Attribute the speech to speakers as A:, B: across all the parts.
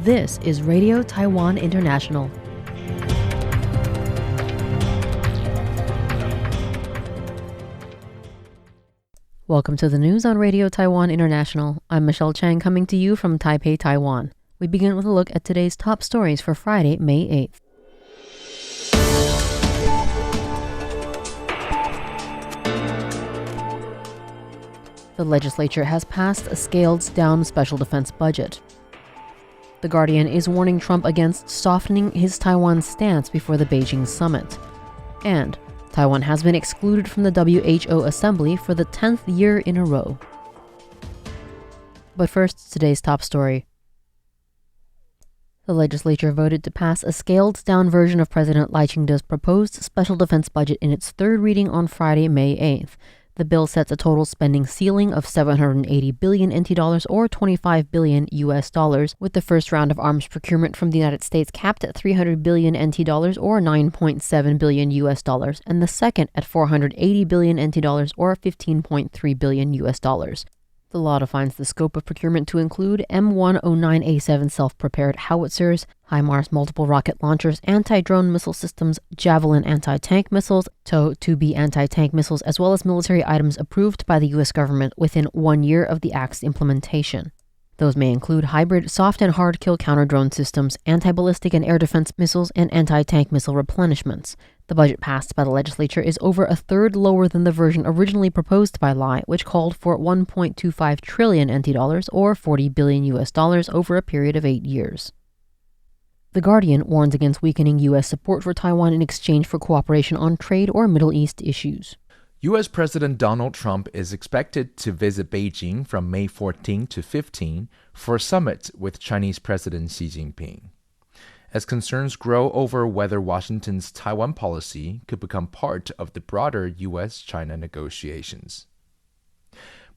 A: This is Radio Taiwan International. Welcome to the news on Radio Taiwan International. I'm Michelle Chang coming to you from Taipei, Taiwan. We begin with a look at today's top stories for Friday, May 8th. The legislature has passed a scaled-down special defense budget. The Guardian is warning Trump against softening his Taiwan stance before the Beijing summit. And Taiwan has been excluded from the WHO Assembly for the 10th year in a row. But first, today's top story. The legislature voted to pass a scaled-down version of President Lai Ching-te's proposed special defense budget in its third reading on Friday, May 8th. The bill sets a total spending ceiling of 780 billion NT dollars or 25 billion US dollars, with the first round of arms procurement from the United States capped at 300 billion NT dollars or 9.7 billion US dollars, and the second at 480 billion NT dollars or 15.3 billion US dollars. The law defines the scope of procurement to include M109A7 self-prepared howitzers, HIMARS multiple rocket launchers, anti-drone missile systems, Javelin anti-tank missiles, TOW-2B anti-tank missiles, as well as military items approved by the U.S. government within 1 year of the Act's implementation. Those may include hybrid soft and hard kill counter-drone systems, anti-ballistic and air defense missiles, and anti-tank missile replenishments. The budget passed by the legislature is over a third lower than the version originally proposed by Lai, which called for 1.25 trillion NT dollars or 40 billion US dollars over a period of 8 years. The Guardian warns against weakening U.S. support for Taiwan in exchange for cooperation on trade or Middle East issues.
B: U.S. President Donald Trump is expected to visit Beijing from May 14 to 15 for a summit with Chinese President Xi Jinping, as concerns grow over whether Washington's Taiwan policy could become part of the broader U.S.-China negotiations.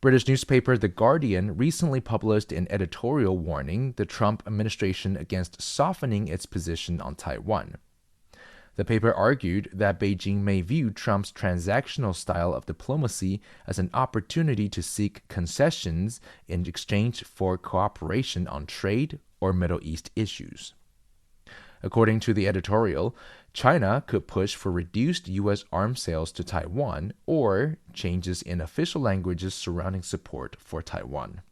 B: British newspaper The Guardian recently published an editorial warning the Trump administration against softening its position on Taiwan. The paper argued that Beijing may view Trump's transactional style of diplomacy as an opportunity to seek concessions in exchange for cooperation on trade or Middle East issues. According to the editorial, China could push for reduced U.S. arms sales to Taiwan or changes in official languages surrounding support for Taiwan.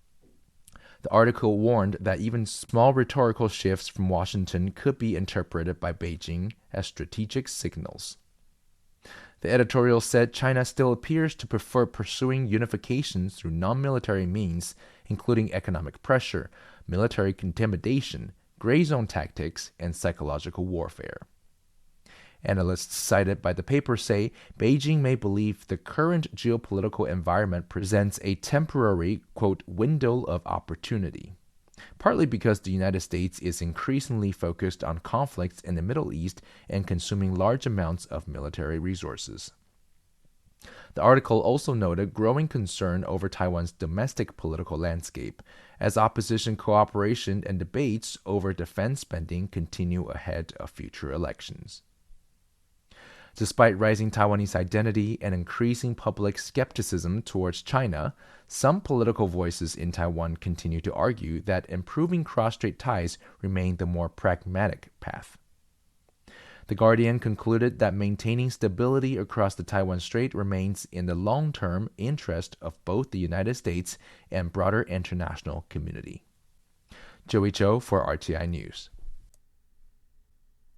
B: The article warned that even small rhetorical shifts from Washington could be interpreted by Beijing as strategic signals. The editorial said China still appears to prefer pursuing unification through non-military means, including economic pressure, military intimidation, gray zone tactics, and psychological warfare. Analysts cited by the paper say Beijing may believe the current geopolitical environment presents a temporary, quote, window of opportunity, partly because the United States is increasingly focused on conflicts in the Middle East and consuming large amounts of military resources. The article also noted growing concern over Taiwan's domestic political landscape, as opposition cooperation and debates over defense spending continue ahead of future elections. Despite rising Taiwanese identity and increasing public skepticism towards China, some political voices in Taiwan continue to argue that improving cross-strait ties remain the more pragmatic path. The Guardian concluded that maintaining stability across the Taiwan Strait remains in the long-term interest of both the United States and broader international community. Joey Cho for RTI News.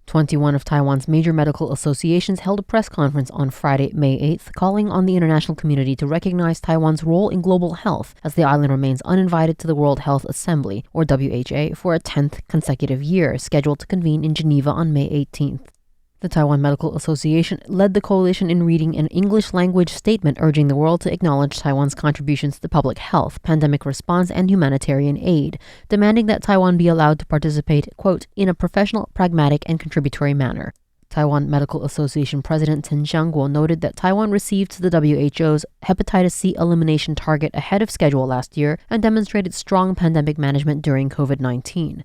A: 21 of Taiwan's major medical associations held a press conference on Friday, May 8th, calling on the international community to recognize Taiwan's role in global health as the island remains uninvited to the World Health Assembly, or WHA, for a 10th consecutive year, scheduled to convene in Geneva on May 18th. The Taiwan Medical Association led the coalition in reading an English-language statement urging the world to acknowledge Taiwan's contributions to public health, pandemic response, and humanitarian aid, demanding that Taiwan be allowed to participate, quote, in a professional, pragmatic, and contributory manner. Taiwan Medical Association President Chen Xiangguo noted that Taiwan received the WHO's hepatitis C elimination target ahead of schedule last year and demonstrated strong pandemic management during COVID-19.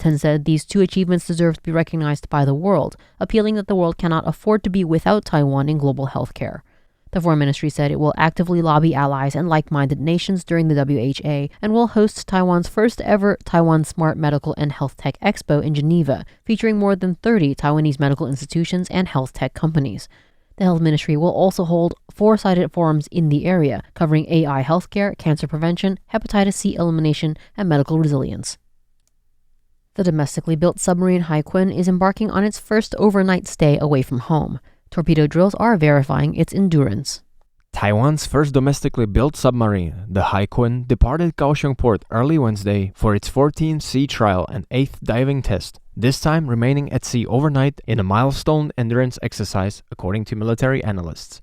A: Chen said these two achievements deserve to be recognized by the world, appealing that the world cannot afford to be without Taiwan in global healthcare. The Foreign Ministry said it will actively lobby allies and like-minded nations during the WHA and will host Taiwan's first ever Taiwan Smart Medical and Health Tech Expo in Geneva, featuring more than 30 Taiwanese medical institutions and health tech companies. The Health Ministry will also hold 4-sided forums in the area, covering AI healthcare, cancer prevention, hepatitis C elimination, and medical resilience. The domestically built submarine Haikwun is embarking on its first overnight stay away from home. Torpedo drills are verifying its endurance.
C: Taiwan's first domestically built submarine, the Haikwun, departed Kaohsiung port early Wednesday for its 14th sea trial and 8th diving test, this time remaining at sea overnight in a milestone endurance exercise, according to military analysts.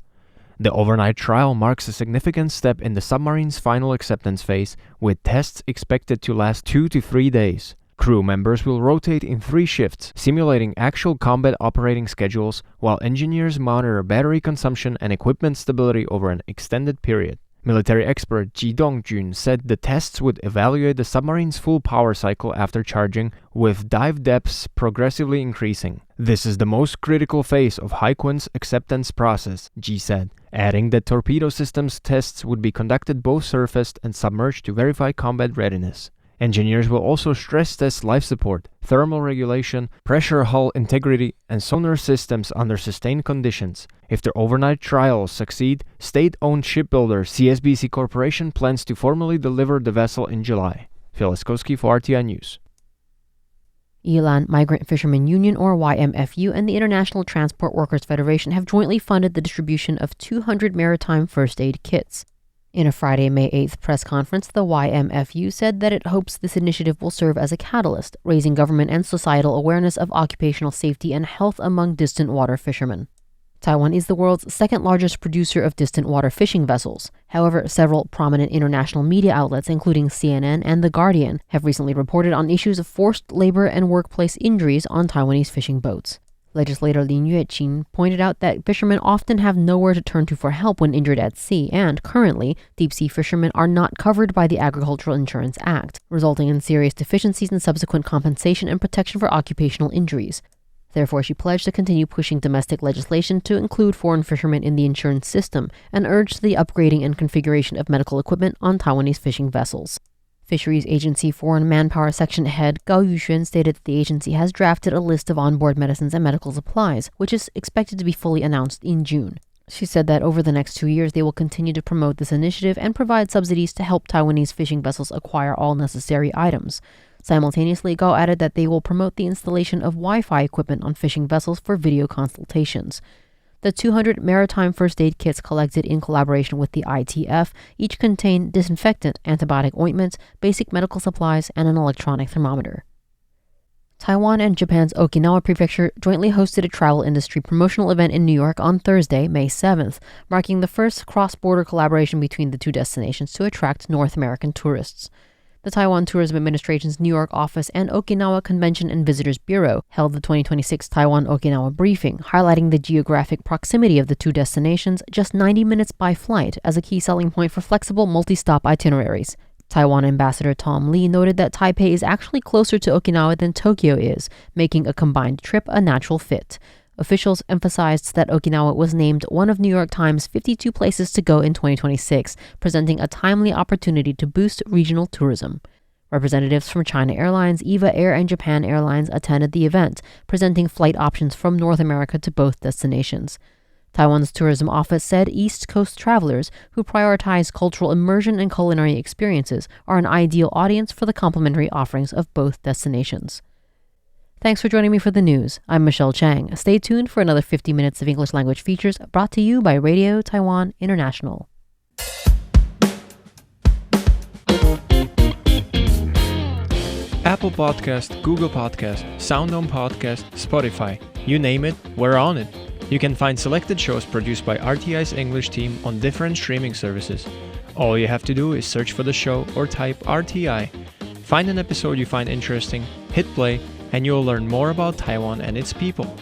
C: The overnight trial marks a significant step in the submarine's final acceptance phase, with tests expected to last 2 to 3 days. Crew members will rotate in 3 shifts, simulating actual combat operating schedules, while engineers monitor battery consumption and equipment stability over an extended period. Military expert Ji Dongjun said the tests would evaluate the submarine's full power cycle after charging, with dive depths progressively increasing. This is the most critical phase of Haikwun's acceptance process, Ji said, adding that torpedo systems tests would be conducted both surfaced and submerged to verify combat readiness. Engineers will also stress test life support, thermal regulation, pressure hull integrity, and sonar systems under sustained conditions. If the overnight trials succeed, state-owned shipbuilder CSBC Corporation plans to formally deliver the vessel in July. Phil Iskowski for RTI News.
A: Yilan Migrant Fishermen Union, or YMFU, and the International Transport Workers Federation have jointly funded the distribution of 200 maritime first aid kits. In a Friday, May 8th press conference, the YMFU said that it hopes this initiative will serve as a catalyst, raising government and societal awareness of occupational safety and health among distant water fishermen. Taiwan is the world's second largest producer of distant water fishing vessels. However, several prominent international media outlets, including CNN and The Guardian, have recently reported on issues of forced labor and workplace injuries on Taiwanese fishing boats. Legislator Lin Yueqin pointed out that fishermen often have nowhere to turn to for help when injured at sea, and currently, deep-sea fishermen are not covered by the Agricultural Insurance Act, resulting in serious deficiencies in subsequent compensation and protection for occupational injuries. Therefore, she pledged to continue pushing domestic legislation to include foreign fishermen in the insurance system and urged the upgrading and configuration of medical equipment on Taiwanese fishing vessels. Fisheries Agency Foreign Manpower Section Head Gao Yuxuan stated that the agency has drafted a list of onboard medicines and medical supplies, which is expected to be fully announced in June. She said that over the next 2 years, they will continue to promote this initiative and provide subsidies to help Taiwanese fishing vessels acquire all necessary items. Simultaneously, Gao added that they will promote the installation of Wi-Fi equipment on fishing vessels for video consultations. The 200 maritime first aid kits collected in collaboration with the ITF each contain disinfectant, antibiotic ointments, basic medical supplies, and an electronic thermometer. Taiwan and Japan's Okinawa Prefecture jointly hosted a travel industry promotional event in New York on Thursday, May 7th, marking the first cross-border collaboration between the two destinations to attract North American tourists. The Taiwan Tourism Administration's New York office and Okinawa Convention and Visitors Bureau held the 2026 Taiwan-Okinawa briefing, highlighting the geographic proximity of the two destinations, just 90 minutes by flight, as a key selling point for flexible multi-stop itineraries. Taiwan Ambassador Tom Lee noted that Taipei is actually closer to Okinawa than Tokyo is, making a combined trip a natural fit. Officials emphasized that Okinawa was named one of New York Times' 52 places to go in 2026, presenting a timely opportunity to boost regional tourism. Representatives from China Airlines, EVA Air, and Japan Airlines attended the event, presenting flight options from North America to both destinations. Taiwan's tourism office said East Coast travelers who prioritize cultural immersion and culinary experiences are an ideal audience for the complimentary offerings of both destinations. Thanks for joining me for the news. I'm Michelle Chang. Stay tuned for another 50 minutes of English language features brought to you by Radio Taiwan International.
C: Apple Podcast, Google Podcast, SoundOn Podcast, Spotify. You name it, we're on it. You can find selected shows produced by RTI's English team on different streaming services. All you have to do is search for the show or type RTI. Find an episode you find interesting, hit play, and you'll learn more about Taiwan and its people.